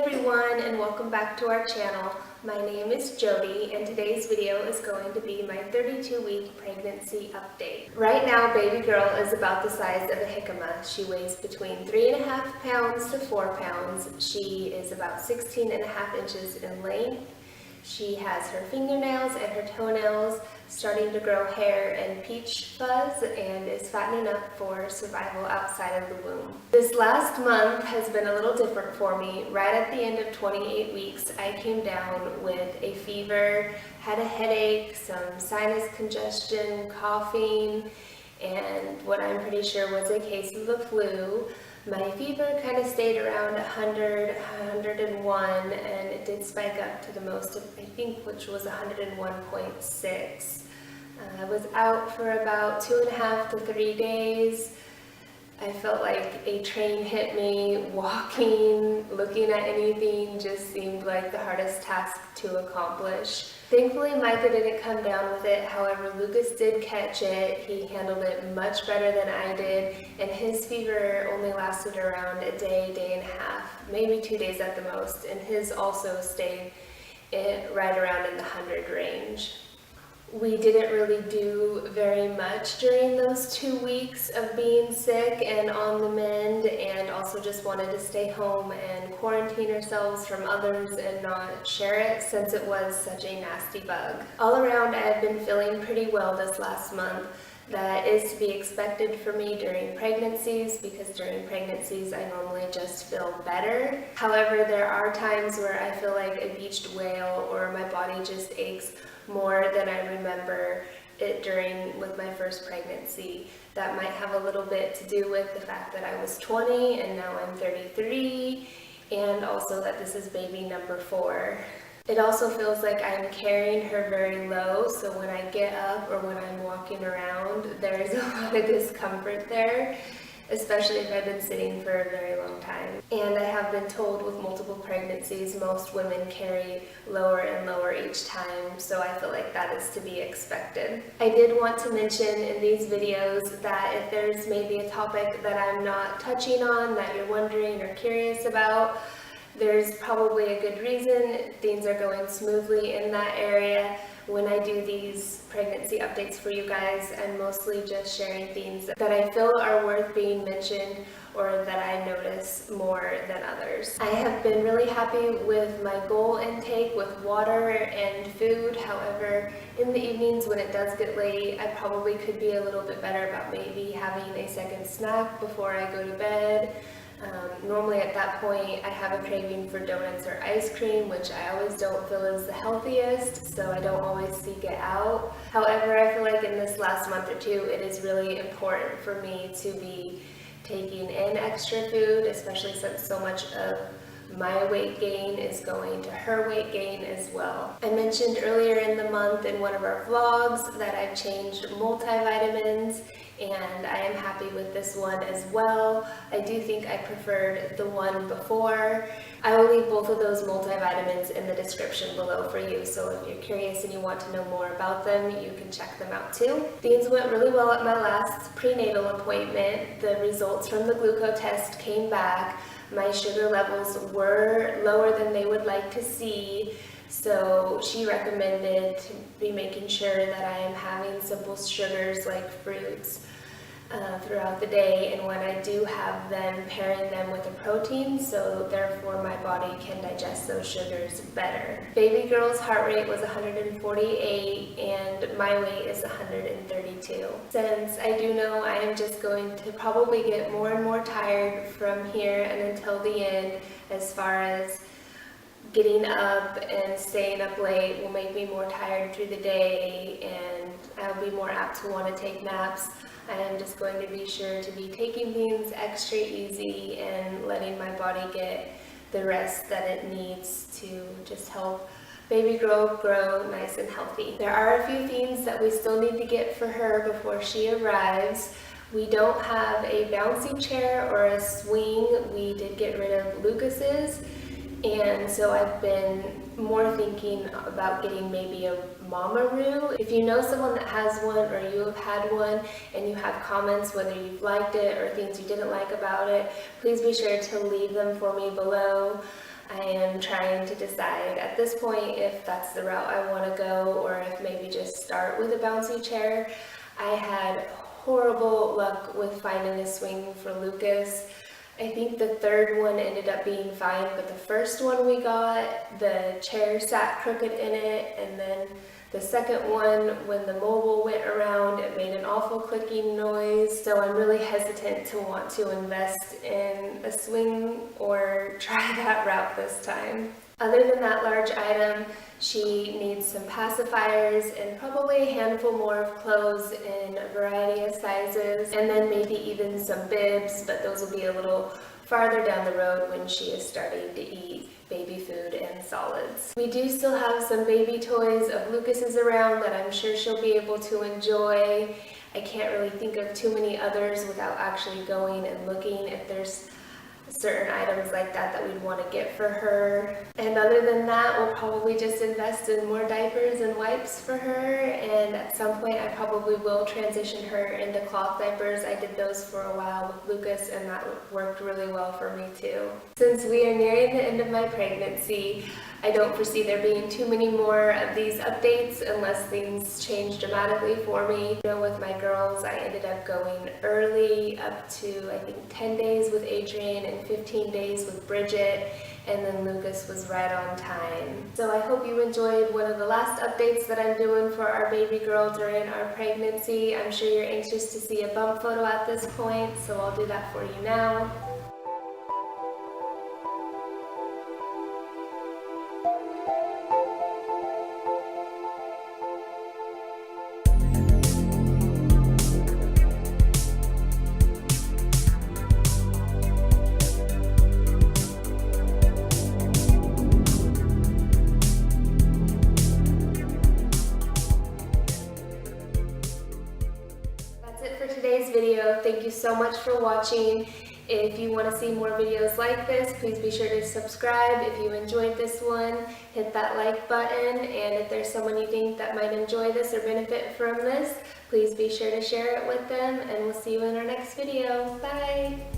everyone, and welcome back to our channel. My name is Jody, and today's video is going to be my 32-week pregnancy update. Right now, baby girl is about the size of a jicama. She weighs between 3.5 pounds to 4 pounds. She is about 16.5 inches in length. She has her fingernails and her toenails starting to grow hair and peach fuzz and is fattening up for survival outside of the womb. This last month has been a little different for me. Right at the end of 28 weeks, I came down with a fever, had a headache, some sinus congestion, coughing, and what I'm pretty sure was a case of the flu. My fever kind of stayed around 100, 101, and it did spike up to the most of, I think, which was 101.6. I was out for about 2.5 to 3 days. I felt like a train hit me. Walking, looking at anything just seemed like the hardest task to accomplish. Thankfully, Micah didn't come down with it. However, Lucas did catch it. He handled it much better than I did, and his fever only lasted around a day, day and a half, maybe 2 days at the most, and his also stayed right around in the 100 range. We didn't really do very much during those 2 weeks of being sick and on the mend, and also just wanted to stay home and quarantine ourselves from others and not share it since it was such a nasty bug. All around, I have been feeling pretty well this last month. That is to be expected for me during pregnancies, because during pregnancies I normally just feel better. However, there are times where I feel like a beached whale or my body just aches more than I remember it with my first pregnancy. That might have a little bit to do with the fact that I was 20 and now I'm 33, and also that this is baby number 4. It also feels like I'm carrying her very low, so when I get up or when I'm walking around, there's a lot of discomfort there, especially if I've been sitting for a very long time. And I have been told with multiple pregnancies, most women carry lower and lower each time, so I feel like that is to be expected. I did want to mention in these videos that if there's maybe a topic that I'm not touching on that you're wondering or curious about, there's probably a good reason. Things are going smoothly in that area. When I do these pregnancy updates for you guys, I'm mostly just sharing things that I feel are worth being mentioned or that I notice more than others. I have been really happy with my goal intake with water and food. However, in the evenings when it does get late, I probably could be a little bit better about maybe having a second snack before I go to bed. Normally at that point I have a craving for donuts or ice cream, which I always don't feel is the healthiest, so I don't always seek it out. However, I feel like in this last month or two it is really important for me to be taking in extra food, especially since so much of my weight gain is going to her weight gain as well. I mentioned earlier in the month in one of our vlogs that I've changed multivitamins, and I am happy with this one as well. I do think I preferred the one before. I will leave both of those multivitamins in the description below for you, so if you're curious and you want to know more about them, you can check them out too. Things went really well at my last prenatal appointment. The results from the glucose test came back. My sugar levels were lower than they would like to see, so she recommended to be making sure that I am having simple sugars like fruits throughout the day, and when I do have them, pairing them with a protein, so therefore my body can digest those sugars better. Baby girl's heart rate was 148 and my weight is 132. Since I do know I am just going to probably get more and more tired from here and until the end, as far as getting up and staying up late will make me more tired through the day, and I'll be more apt to want to take naps. I am just going to be sure to be taking things extra easy and letting my body get the rest that it needs to just help baby girl grow nice and healthy. There are a few things that we still need to get for her before she arrives. We don't have a bouncy chair or a swing. We did get rid of Lucas's, and so I've been more thinking about getting maybe a Mamaroo. If you know someone that has one or you have had one and you have comments whether you've liked it or things you didn't like about it, please be sure to leave them for me below. I am trying to decide at this point if that's the route I want to go or if maybe just start with a bouncy chair. I had horrible luck with finding a swing for Lucas. I think the third one ended up being fine, but the first one we got, the chair sat crooked in it, and then the second one, when the mobile went around, it made an awful clicking noise, so I'm really hesitant to want to invest in a swing or try that route this time. Other than that large item, she needs some pacifiers and probably a handful more of clothes in a variety of sizes, and then maybe even some bibs, but those will be a little farther down the road when she is starting to eat baby food and solids. We do still have some baby toys of Lucas's around that I'm sure she'll be able to enjoy. I can't really think of too many others without actually going and looking if there's certain items like that that we'd want to get for her. And other than that, we'll probably just invest in more diapers and wipes for her, and at some point I probably will transition her into cloth diapers. I did those for a while with Lucas and that worked really well for me too. Since we are nearing the end of my pregnancy, I don't foresee there being too many more of these updates unless things change dramatically for me. You know, with my girls, I ended up going early up to I think 10 days with Adrian and 15 days with Bridget, and then Lucas was right on time. So I hope you enjoyed one of the last updates that I'm doing for our baby girl during our pregnancy. I'm sure you're anxious to see a bump photo at this point, so I'll do that for you now. Today's video. Thank you so much for watching. If you want to see more videos like this, please be sure to subscribe. If you enjoyed this one, hit that like button, and if there's someone you think that might enjoy this or benefit from this, please be sure to share it with them, and we'll see you in our next video. Bye!